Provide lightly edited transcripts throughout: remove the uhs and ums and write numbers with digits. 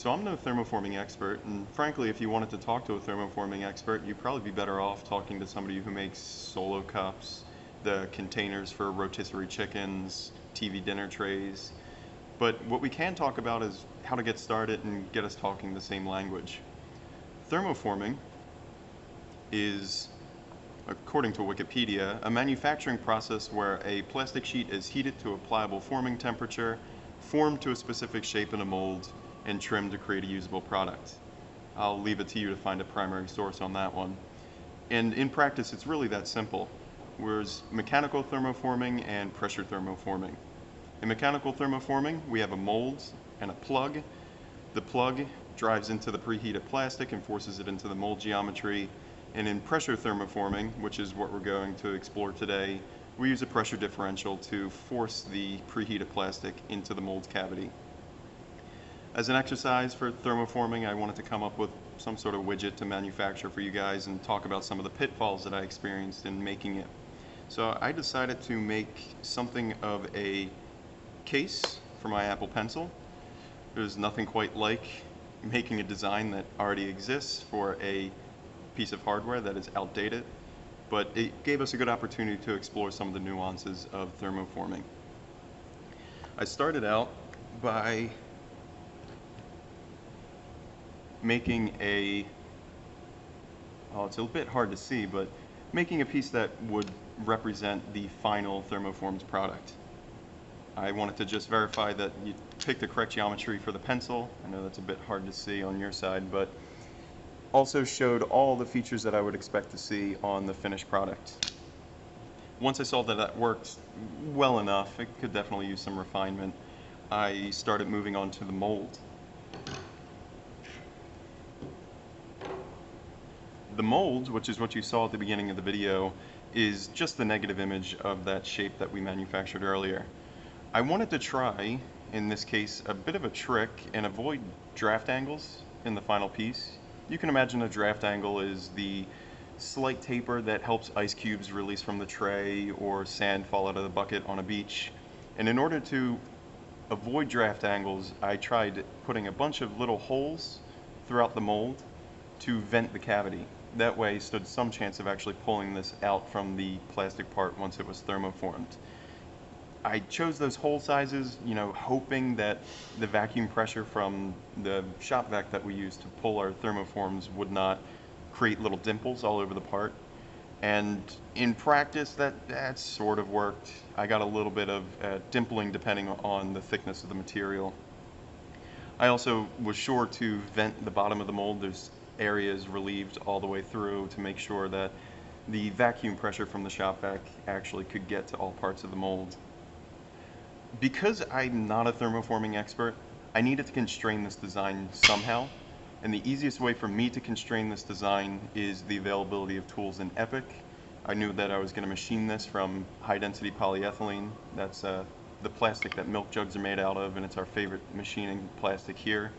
So I'm no thermoforming expert, and frankly, if you wanted to talk to a thermoforming expert, you'd probably be better off talking to somebody who makes solo cups, the containers for rotisserie chickens, TV dinner trays. But what we can talk about is how to get started and get us talking the same language. Thermoforming is, according to Wikipedia, a manufacturing process where a plastic sheet is heated to a pliable forming temperature, formed to a specific shape in a mold, and trimmed to create a usable product. I'll leave it to you to find a primary source on that one. And in practice, it's really that simple. There's mechanical thermoforming and pressure thermoforming. In mechanical thermoforming, we have a mold and a plug. The plug drives into the preheated plastic and forces it into the mold geometry. And in pressure thermoforming, which is what we're going to explore today, we use a pressure differential to force the preheated plastic into the mold cavity. As an exercise for thermoforming, I wanted to come up with some sort of widget to manufacture for you guys and talk about some of the pitfalls that I experienced in making it. So I decided to make something of a case for my Apple Pencil. There's nothing quite like making a design that already exists for a piece of hardware that is outdated, but it gave us a good opportunity to explore some of the nuances of thermoforming. I started out by making it's a bit hard to see, but making a piece that would represent the final thermoformed product. I wanted to just verify that you pick the correct geometry for the pencil. I know that's a bit hard to see on your side, but also showed all the features that I would expect to see on the finished product. Once I saw that that worked well enough, it could definitely use some refinement, I started moving on to the mold. The mold, which is what you saw at the beginning of the video, is just the negative image of that shape that we manufactured earlier. I wanted to try, in this case, a bit of a trick and avoid draft angles in the final piece. You can imagine a draft angle is the slight taper that helps ice cubes release from the tray or sand fall out of the bucket on a beach. And in order to avoid draft angles, I tried putting a bunch of little holes throughout the mold to vent the cavity. That way stood some chance of actually pulling this out from the plastic part once it was thermoformed. I chose those hole sizes, hoping that the vacuum pressure from the shop vac that we use to pull our thermoforms would not create little dimples all over the part. And in practice, that sort of worked. I got a little bit of dimpling depending on the thickness of the material. I also was sure to vent the bottom of the mold. There's areas relieved all the way through to make sure that the vacuum pressure from the shop vac actually could get to all parts of the mold. Because I'm not a thermoforming expert, I needed to constrain this design somehow, and the easiest way for me to constrain this design is the availability of tools in Epic. I knew that I was going to machine this from high-density polyethylene. That's the plastic that milk jugs are made out of, and it's our favorite machining plastic here.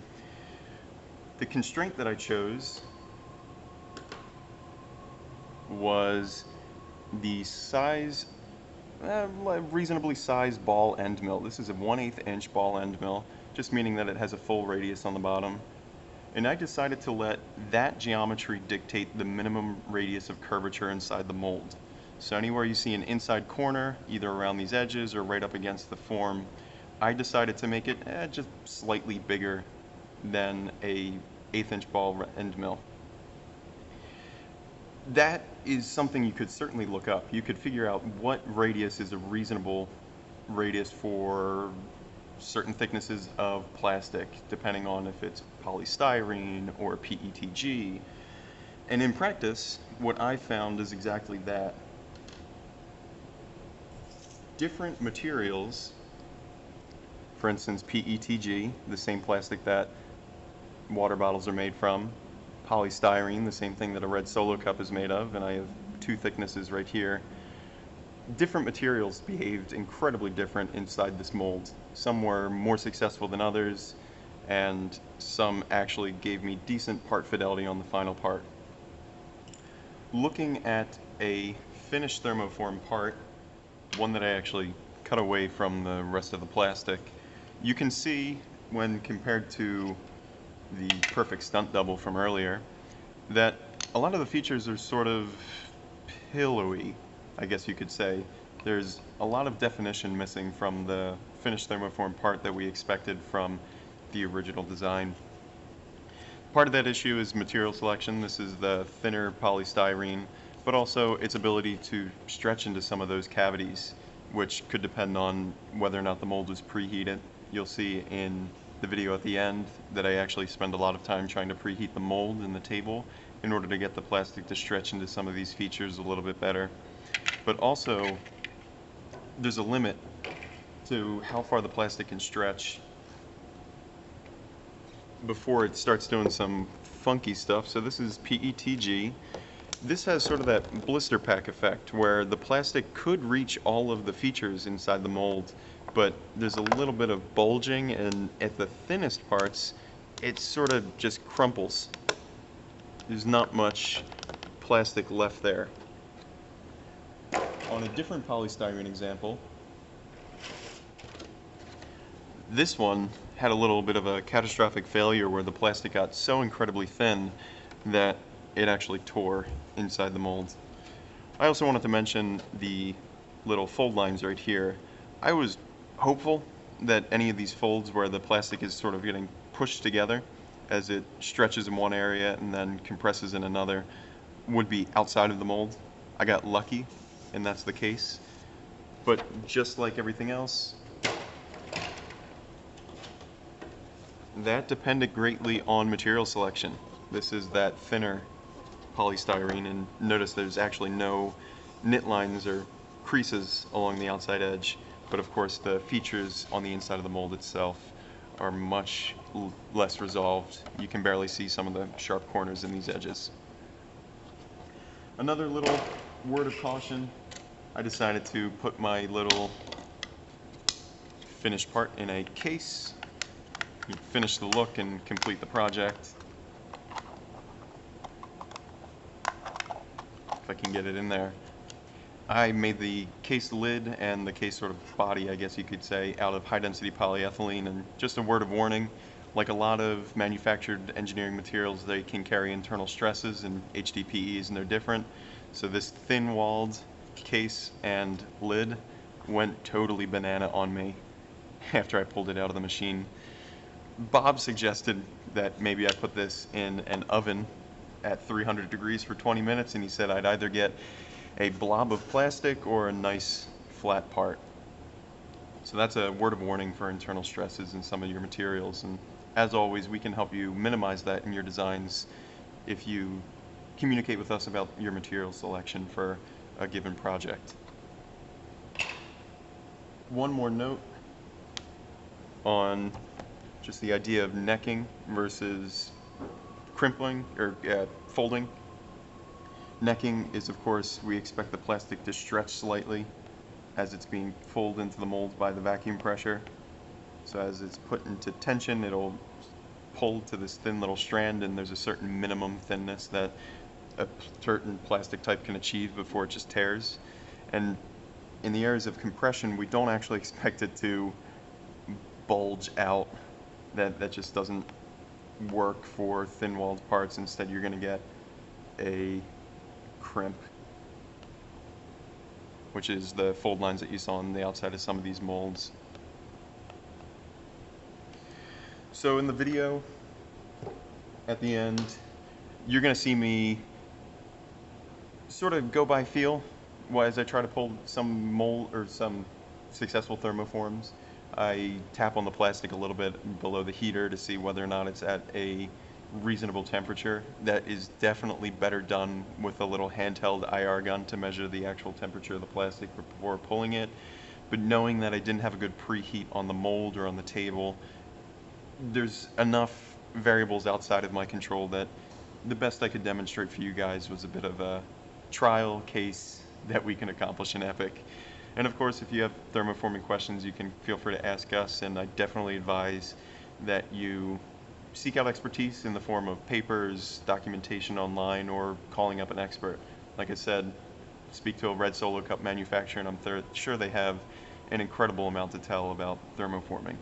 The constraint that I chose was the size, reasonably sized ball end mill. This is a 1/8 inch ball end mill, just meaning that it has a full radius on the bottom. And I decided to let that geometry dictate the minimum radius of curvature inside the mold. So anywhere you see an inside corner, either around these edges or right up against the form, I decided to make it just slightly bigger than a 1/8 inch ball end mill. That is something you could certainly look up. You could figure out what radius is a reasonable radius for certain thicknesses of plastic, depending on if it's polystyrene or PETG. And in practice, what I found is exactly that. Different materials, for instance PETG, the same plastic that water bottles are made from, polystyrene, the same thing that a red Solo cup is made of, and I have two thicknesses right here. Different materials behaved incredibly different inside this mold. Some were more successful than others, and some actually gave me decent part fidelity on the final part. Looking at a finished thermoform part, one that I actually cut away from the rest of the plastic, you can see when compared to the perfect stunt double from earlier, that a lot of the features are sort of pillowy, I guess you could say. There's a lot of definition missing from the finished thermoform part that we expected from the original design. Part of that issue is material selection. This is the thinner polystyrene, but also its ability to stretch into some of those cavities, which could depend on whether or not the mold was preheated. You'll see in the video at the end that I actually spend a lot of time trying to preheat the mold in the table in order to get the plastic to stretch into some of these features a little bit better. But also, there's a limit to how far the plastic can stretch before it starts doing some funky stuff. So this is PETG. This has sort of that blister pack effect where the plastic could reach all of the features inside the mold, but there's a little bit of bulging, and at the thinnest parts it sort of just crumples. There's not much plastic left there. On a different polystyrene example, this one had a little bit of a catastrophic failure where the plastic got so incredibly thin that it actually tore inside the mold. I also wanted to mention the little fold lines right here. I was hopeful that any of these folds where the plastic is sort of getting pushed together as it stretches in one area and then compresses in another would be outside of the mold. I got lucky, and that's the case. But just like everything else, that depended greatly on material selection. This is that thinner polystyrene, and notice there's actually no knit lines or creases along the outside edge, but of course the features on the inside of the mold itself are much less resolved. You can barely see some of the sharp corners in these edges. Another little word of caution, I decided to put my little finished part in a case. You finish the look and complete the project. If I can get it in there. I made the case lid and the case sort of body, I guess you could say, out of high density polyethylene. And just a word of warning, like a lot of manufactured engineering materials, they can carry internal stresses, and HDPE is no different. So this thin walled case and lid went totally banana on me after I pulled it out of the machine. Bob suggested that maybe I put this in an oven at 300 degrees for 20 minutes, and he said I'd either get a blob of plastic or a nice flat part. So that's a word of warning for internal stresses in some of your materials, and as always, we can help you minimize that in your designs if you communicate with us about your material selection for a given project. One more note on just the idea of necking versus crimping or folding. Necking is, of course, we expect the plastic to stretch slightly as it's being pulled into the mold by the vacuum pressure. So as it's put into tension, it'll pull to this thin little strand, and there's a certain minimum thinness that a certain plastic type can achieve before it just tears. And in the areas of compression, we don't actually expect it to bulge out. That just doesn't work for thin-walled parts. Instead, you're going to get a crimp, which is the fold lines that you saw on the outside of some of these molds. So in the video, at the end, you're going to see me sort of go by feel as I try to pull some mold or some successful thermoforms. I tap on the plastic a little bit below the heater to see whether or not it's at a reasonable temperature. That is definitely better done with a little handheld IR gun to measure the actual temperature of the plastic before pulling it. But knowing that I didn't have a good preheat on the mold or on the table, there's enough variables outside of my control that the best I could demonstrate for you guys was a bit of a trial case that we can accomplish in Epic. And of course, if you have thermoforming questions, you can feel free to ask us, and I definitely advise that you seek out expertise in the form of papers, documentation online, or calling up an expert. Like I said, speak to a red Solo Cup manufacturer, and I'm sure they have an incredible amount to tell about thermoforming.